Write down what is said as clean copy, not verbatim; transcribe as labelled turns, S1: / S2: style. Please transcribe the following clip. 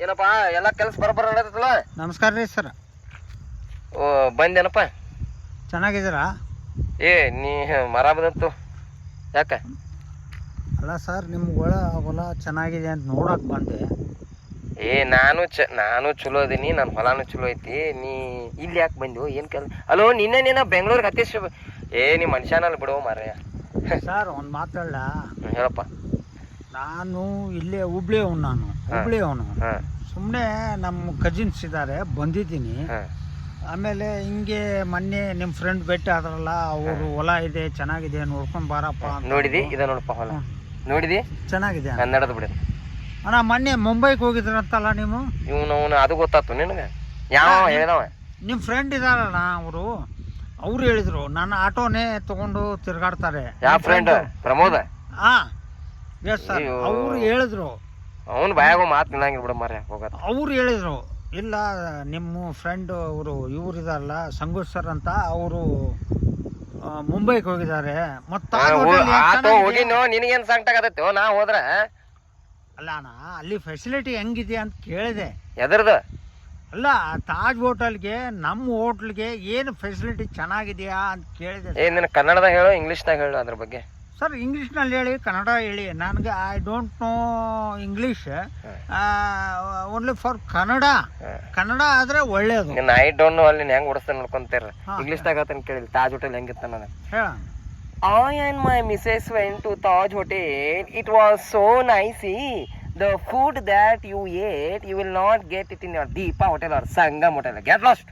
S1: ಏನಪ್ಪಾ ಎಲ್ಲ ಕೆಲಸ ಬರೋಬ್ಬರ ನಡೆದಲ್ಲ?
S2: ನಮಸ್ಕಾರ ರೀ ಸರ್.
S1: ಓ ಬಂದೇನಪ್ಪ?
S2: ಚೆನ್ನಾಗಿದ್ದೀರಾ?
S1: ಏ ನೀ ಮರ ಬಂತು ಯಾಕ?
S2: ಅಲ್ಲ ಸರ್, ನಿಮ್ಮ ಹೊಲ ಚೆನ್ನಾಗಿದೆ ಅಂತ ನೋಡಕ್ ಬಂದೆ.
S1: ಏ ನಾನು ಚಲೋ ಅದೀನಿ, ನನ್ನ ಹೊಲಾನು ಚಲೋ ಐತಿ. ನೀ ಇಲ್ಲಿ ಯಾಕೆ ಬಂದು ಏನು ಕೆಲಸ? ಅಲೋ ನೀನ ಬೆಂಗಳೂರಿಗೆ ಹತ್ತಿ ನೀ ಮನುಷ್ಯನಲ್ಲಿ ಬಿಡುವ ಮಾರಯ್ಯ.
S2: ಸರ್ ಒಂದು ಮಾತಾಡಲ್ಲ?
S1: ಹೇಳಪ್ಪ.
S2: ನಾನು ಇಲ್ಲೇ ಹುಬ್ಳಿ ಅವನು. ಸುಮ್ಮನೆ ನಮ್ಮ ಕಜಿನ್ಸ್ ಇದ್ದಾರೆ, ಬಂದಿದ್ದೀನಿ. ಆಮೇಲೆ ಹಿಂಗೆ ಮೊನ್ನೆ ನಿಮ್ಮ ಫ್ರೆಂಡ್ ಭೇಟಿ ಆದ್ರಲ್ಲ, ಅವರು ಹೊಲ ಇದೆ ಚೆನ್ನಾಗಿದೆ ನೋಡ್ಕೊಂಡು ಬಾರಪ್ಪ ಅಂತ.
S1: ನೋಡಿದಿ? ಇದೆ ನೋಡಪ್ಪ ಹೊಲ, ನೋಡಿದಿ?
S2: ಚೆನ್ನಾಗಿದೆ.
S1: ಕನ್ನಡದ ಬಿಡಿ
S2: ಅಣ್ಣ. ಮೊನ್ನೆ ಮುಂಬೈಗೆ ಹೋಗಿದ್ರಂತಲ್ಲ ನೀವು?
S1: ಇವನು ಅದು ಗೊತ್ತಾತು ನಿನಗೆ? ಯಾವ ಹೇಳಿದವ? ನಿಮ್ಮ
S2: ಫ್ರೆಂಡ್ ಇದಾರಣ್ಣ, ಅವ್ರು ಹೇಳಿದ್ರು ನನ್ನ ಆಟೋನೇ ತಗೊಂಡು ತಿರ್ಗಾಡ್ತಾರೆ.
S1: ಯಾವ ಫ್ರೆಂಡ್? ಪ್ರಮೋದ?
S2: ಎಸ್ ಸರ್, ಅವ್ರು ಹೇಳಿದ್ರು.
S1: ಅವನು ಬಾಯಾಗ ಮಾತು ನಿಲ್ಲಂಗಿಲ್ಲ ಬಿಡ ಮಾರ್ರೆ, ಹೋಗ.
S2: ಅವ್ರು ಹೇಳಿದ್ರು, ಇಲ್ಲ ನಿಮ್ಮ ಫ್ರೆಂಡ್ ಇವ್ರು ಇದಾರಲ್ಲ ಸಂಗೂರ್ ಸರ್ ಅಂತ, ಅವರು ಮುಂಬೈಗೆ ಹೋಗಿದ್ದಾರೆ.
S1: ಹೋಗಿನೋ, ನಿನಗೇನು ಸಂಕಟ ಆಗತ್ತೋ ನಾ ಹೋದ್ರ?
S2: ಅಲ್ಲ ಅಣ್ಣ, ಅಲ್ಲಿ ಫೆಸಿಲಿಟಿ ಹೆಂಗಿದೆ ಅಂತ ಕೇಳಿದೆ.
S1: ಎದರ್ದು?
S2: ಅಲ್ಲ, ತಾಜ್ ಹೋಟೆಲ್ಗೆ ನಮ್ಮ ಹೋಟ್ಲ್ಗೆ ಏನು ಫೆಸಿಲಿಟಿ ಚೆನ್ನಾಗಿದೆಯಾ ಅಂತ ಕೇಳಿದೆ.
S1: ನಿನ್ನ ಕನ್ನಡದಾಗ ಹೇಳು, ಇಂಗ್ಲೀಷ್ದಾಗ ಹೇಳು ಅದ್ರ ಬಗ್ಗೆ.
S2: ಸರ್, ಇಂಗ್ಲೀಷ್ನಲ್ಲಿ ಹೇಳಿ, ಕನ್ನಡ ಹೇಳಿ. ನನಗೆ I don't know English, only for Kannada ಆದರೆ ಒಳ್ಳೇದು.
S1: ಐ ಡೋಂಟ್ ನೋ ಅಲ್ಲಿ ಹೆಂಗೆ ಓಡಿಸ್ತಾನೆ ನೋಡ್ಕೊಂತೀರ. ಇಂಗ್ಲೀಷ್ದಾಗ ಹೇಳ್ತಾನೆ ಕೇಳಿ, ತಾಜ್ ಹೋಟೆಲ್ ಹೆಂಗಿತ್ತ ನನಗೆ ಹೇಳ. I and my missus went to Taj Hotel. It was so nice. The food that you ate, you will not get it in your Deepa Hotel or Sangam Hotel. Get lost.